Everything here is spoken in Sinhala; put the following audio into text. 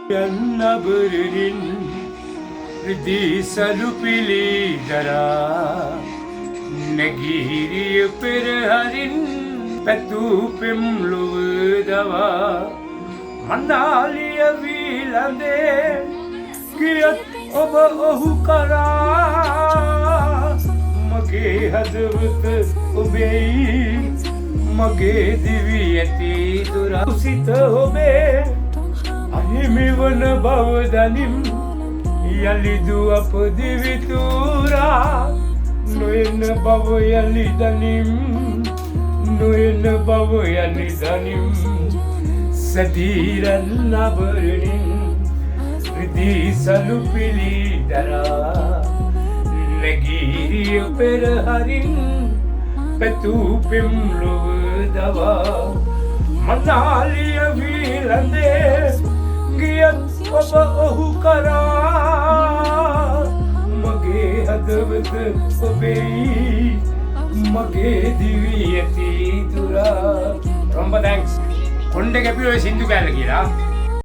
යන්නබරනින් රිදී සලුපිලි දරා නැගිහිරිය පෙරහරින් පැතූ පෙම් ලොව දවා මනාලිය වීලඳේ ගියත් ඔබ ඔහු කරා මගේ හදවත ඔබෙයි මගේ දිවි ඇති දුරසිත ඔබේ අහිමි වන බව දනිම් යලිදු අප දිවිතුරා නොයන බව යලි දනිම් නොයන බව යලි දනිම් සදීරන් අබරනින් රිදී සලුපිලි දරා නැගිරිය පෙරහරින් පැතූ පෙම් ලොව දවා මනාලිය වීලඳේ ගියත් ඔබ ඔහු කරා මගේ හදවත ඔබෙයි මගේ දිවි ඇති දුරා. ரொம்ப thanks. කොණ්ඩේ කැපිලා සින්දු කැල්ල කියලා